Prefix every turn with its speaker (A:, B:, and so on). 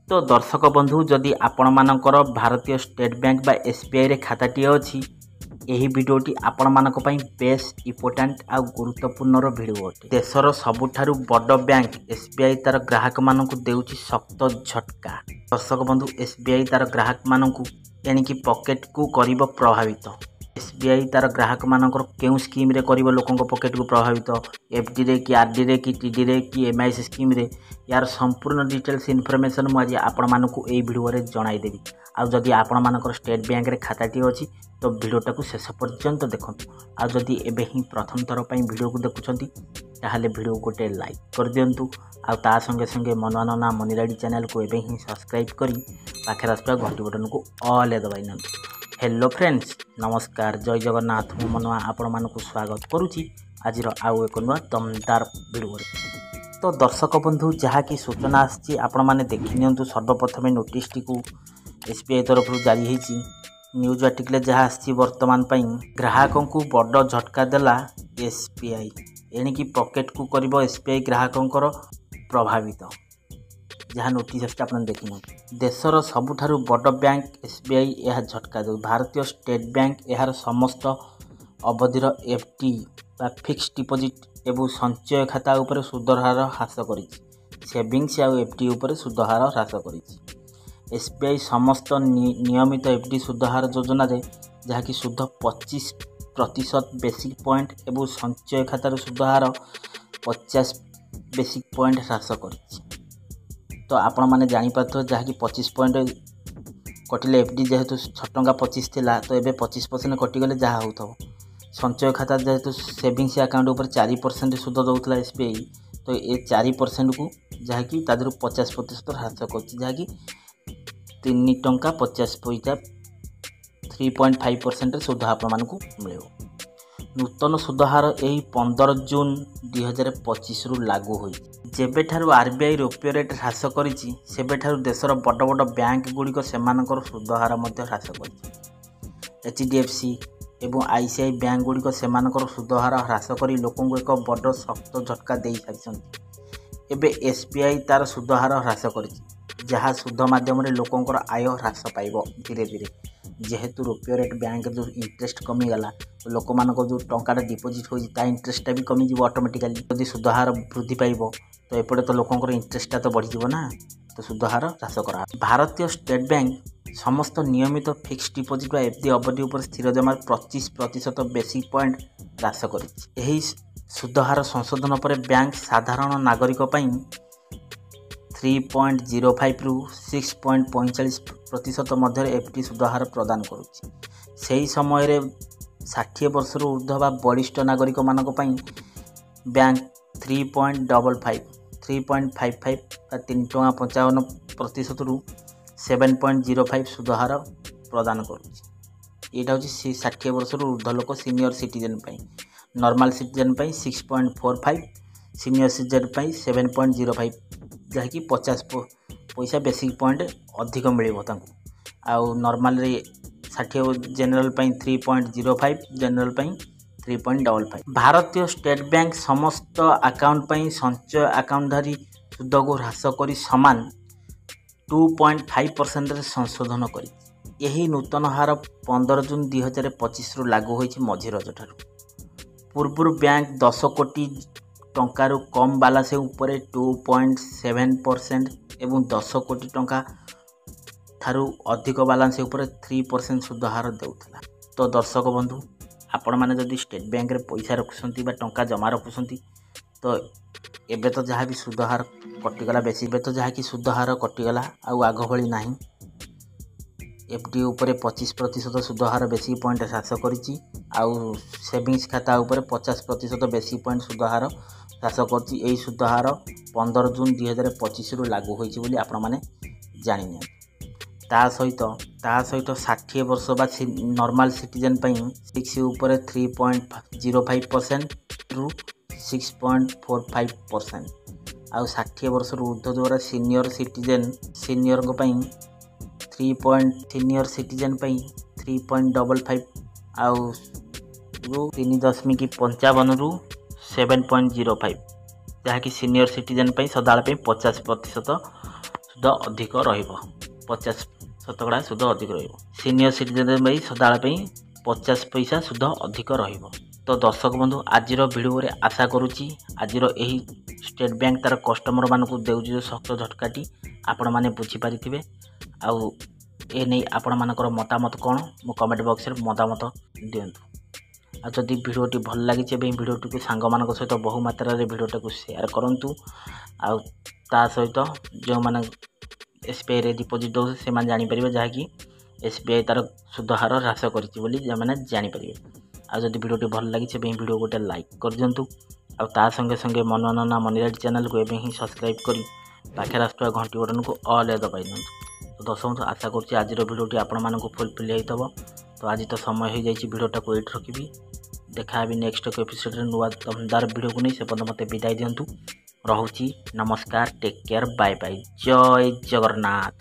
A: तो दर्शक बंधु जदि आपण मानकर भारतीय स्टेट बैंक बा एसबीआई रे खाताटी अछि एही वीडियोटी आपण मानक पई बेस इंपोर्टेंट आ गुरुत्वपूर्ण वीडियो अटे। देशर सबुठारु बड़ बैंक एसबीआई तार ग्राहक मानक देउछि सख्त झटका। दर्शक बंधु एसबीआई तार ग्राहक मानक एणिकी पॉकेट को करिब प्रभावित। एसबीआई तार ग्राहक मानकर केउ स्कीम रे करिब लोकंक पॉकेट को प्रभावित एफडी रे कि आरडी रे कि टीडी रे कि एमआईएस स्कीम रे यार संपूर्ण डिटेल्स इनफॉरमेशन मु आज आपण मानकु एई वीडियो रे जणाई देबी। आ जदि आपण मानकर स्टेट बैंक रे खाताटी अछि तो वीडियोटा को शेष पर्यंत देखंतु। आ जदि एबे ही प्रथम थर पई वीडियो को देखुछंती ताहाले वीडियो गोटे लाइक कर दियंतु। आ ता संगे संगे मनवाना मनीराडी चैनल को एबे ही सब्सक्राइब करी पाखे आसुवा घंटी बटन को ऑल ए दबाई नंतु। हेलो फ्रेंड्स नमस्कार जय जगन्नाथ मु मनवा आपण मानकु स्वागत करूची आज आउ एक नुआ दमदार वीडियो रे। तो दर्शक बंधु जहा कि सूचना आछि आपण माने देखि नियंतु। सर्वप्रथम नोटिस टी को एसबीआई तरफ जारी हेछि न्यूज आर्टिकल जहा आछि वर्तमान पई ग्राहकों को बड़ झटका देला एसबीआई एणिकी पॉकेट को करिवो एसबीआई ग्राहकों प्रभावित जहाँ नोटिस आछि आपण देखिन। देशर सबुठारु बड़ बैंक एसबीआई यह झटका दे। भारतीय स्टेट बैंक यार समस्त अवधिर एफडी बा फिक्स डिपोजिट एवं संचय खाता उपर सुदर हार ह्रास करिछि। सेविंग्स आ एफडी उपर सुद हार ह्रास करिछि। एसबीआई समस्त नियमित एफडी सुद हार योजना रे जहाँ कि सुद 25% बेसिक पॉइंट एवं संचय खातार सुद हार 50 बेसिक पॉइंट ह्रास करिछि। तो आपण माने जानि पाथो जहाँ कि 25 पॉइंट कटिले एफडी जेहेतु 6 टंका 25 थिला तो एबे 25% कटिगले जहाँ होथो। संचय खाता जेहेतु सेविंग्स अकाउंट ऊपर 4% सुद दउतला एसबीआई तो ए 4% को जहाँ कि तादरु 50% ह्रास करछि जहाँ कि 3 टंका 50 पैसा 3.5% सुद आपण मानकु मिलियो। नूतन सुदहार यही 15 जून 2025 रु लागू होई। जेबे ठारू आरबीआई रेपो रेट ह्रास करिछि सेबे ठारू देशर बड़ बड़ बैंक गुड़िक सेमानकर सुदहार मध्य ह्रास करिछि। एचडीएफसी एवं आईसीआई बैंक गुड़िक सेमानकर सुदहार ह्रास करी लोकंकु एक बड़ सख्त झटका देई सारिछन्ति। एबे एसबीआई तार सुदहार ह्रास करिछि जहाँ सुद माध्यम रे लोकंकर आय ह्रास पाइबो धीरे धीरे। जेहेतु रुपये रेट बैंक जो इंटरेस्ट कमी गला तो लोक मान जो टंका डिपोजिट होती ता इंटरेस्टा भी कमी जीव ऑटोमेटिकली। जदि सुदहार वृद्धि पाइब तो एपटे तो लोकंकर इंटरेस्टा तो बढ़ी जीव ना तो सुदहार ह्रास करा। भारतीय स्टेट बैंक समस्त नियमित फिक्स डिपोजिट बा एफडी अवधि उपर स्थिर जमार 25% बेसिक पॉइंट ह्रास करिछि। एही सुदहार संशोधन पर बैंक साधारण नागरिक पई 3.05 रु 6.45% मध्य एफडी सुदहार प्रदान करुछि। सही समय 60 वर्ष ऊर्ध्व बा वरिष्ठ नागरिक मानक पई बैंक 3.55 3.55 3.55% रु 7.05 सुदहार प्रदान करुछि। एटा होछि 60 वर्ष ऊर्ध्व लोक सीनियर सिटीजन पई। नॉर्मल सिटीजन पई 6.45 सीनियर सिटीजन पई 7.05 जहाँ कि 50 पैसा बेसिक पॉइंट अधिक मिलिबो तांको। आउ नॉर्मल रे 60 जनरल पई 3.05 जनरल पई 3.55। भारतीय स्टेट बैंक समस्त अकाउंट पई संचय अकाउंट धारी सुद को ह्रास करी समान 2.5% रे संशोधन करी। यही नूतन हार 15 जून 2025 रु लागू होइछि मझी रज ठारू। पूर्व बैंक 10 कोटी टंकारु कम बालांस उपरे 2.7% एवं 10 कोटी टंका थारु अधिक बालांस उपरे 3% सुदहार देउथला। तो दर्शक बंधु आपण माने जदि स्टेट बैंक रे पैसा रखुसंती बा टंका जमा रखुसंती तो एबे तो जहाँ भी सुदहार कटिगला बेसी एबे तो जहाँ कि सुदहार कटिगला आउ आग भली नाही। एफडी उपरे 25% सुदहार बेसी पॉइंट ह्रास करिछि आउ सेविंग्स खाता उपरे 50% बेसी पॉइंट सुदहार ह्रास करछि। एही सुदहार 15 जून 2025 रु लागू होइछि बोली आपण माने जानि नियंतु। ता सहित 60 वर्ष बा नॉर्मल सिटीजन पई 6 उपरे 3.05% रु 6.45% आउ 60 वर्ष ऊर्ध्व द्वारा सीनियर सिटीजन सीनियर को पई 3.55 आउ 3.55 रु 7.05 जहाँकि सीनियर सिटीजन पई सदाल पे 50% ସୁଧ ଅଧିକ ରହିବ। 50% ସୁଧ ଅଧିକ ରହିବ। ସିନିୟର ସିଟିଜେନ୍ ପାଇଁ ସଦାବେଳେ ପାଇଁ 50 ପଇସା ସୁଧ ଅଧିକ ରହିବ। ତ ଦର୍ଶକ ବନ୍ଧୁ ଆଜିର ଭିଡ଼ିଓରେ ଆଶା କରୁଛି ଆଜିର ଏହି ଷ୍ଟେଟ୍ ବ୍ୟାଙ୍କ ତାର କଷ୍ଟମରମାନଙ୍କୁ ଦେଉଛି ଯେଉଁ ଶକ୍ତ ଝଟକାଟି ଆପଣମାନେ ବୁଝିପାରିଥିବେ। ଆଉ ଏ ନେଇ ଆପଣମାନଙ୍କର ମତାମତ କ'ଣ ମୁଁ କମେଣ୍ଟ ବକ୍ସରେ ମତାମତ ଦିଅନ୍ତୁ। ଆଉ ଯଦି ଭିଡ଼ିଓଟି ଭଲ ଲାଗିଛି ଏବେ ଭିଡ଼ିଓଟିକୁ ସାଙ୍ଗମାନଙ୍କ ସହିତ ବହୁ ମାତ୍ରାରେ ଭିଡ଼ିଓଟାକୁ ସେୟାର କରନ୍ତୁ। ଆଉ ତା ସହିତ ଯେଉଁମାନେ SBIରେ ଡିପୋଜିଟ୍ ଦେଉଛନ୍ତି ସେମାନେ ଜାଣିପାରିବେ, ଯାହାକି SBI ତାର ସୁଧ ହାର ହ୍ରାସ କରିଛି ବୋଲି ସେମାନେ ଜାଣିପାରିବେ। ଆଉ ଯଦି ଭିଡ଼ିଓଟି ଭଲ ଲାଗିଛି ଏବେ ଭିଡ଼ିଓ ଗୋଟେ ଲାଇକ୍ କରିଦିଅନ୍ତୁ। ଆଉ ତା ସଙ୍ଗେ ସଙ୍ଗେ ମନୋରଞ୍ଜନ ମନିରାଇଟ୍ ଚ୍ୟାନେଲକୁ ଏବେ ହିଁ ସବସ୍କ୍ରାଇବ୍ କରି ପାଖରେ ଆସୁଥିବା ଘଣ୍ଟି ବଟନକୁ ଅଲ୍ ଦବାଇ ଦିଅନ୍ତୁ। ତ ଦର୍ଶକ ଆଶା କରୁଛି ଆଜିର ଭିଡ଼ିଓଟି ଆପଣମାନଙ୍କୁ ଫୁଲଫିଲ୍ ହେଇଥିବ। ତ ଆଜି ତ ସମୟ ହେଇଯାଇଛି, ଭିଡ଼ିଓଟାକୁ ଏଇଠି ରଖିବି। ଦେଖା ହେବି ନେକ୍ସଟ ଏକ ଏପିସୋଡ଼ରେ ନୂଆ ଦମଦାର ଭିଡ଼ିଓକୁ ନେଇ। ସେ ପର୍ଯ୍ୟନ୍ତ ମୋତେ ବିଦାୟ ଦିଅନ୍ତୁ। ରହୁଛି ନମସ୍କାର, ଟେକ୍ କେୟାର, ବାଏ ବାଏ, ଜୟ ଜଗନ୍ନାଥ।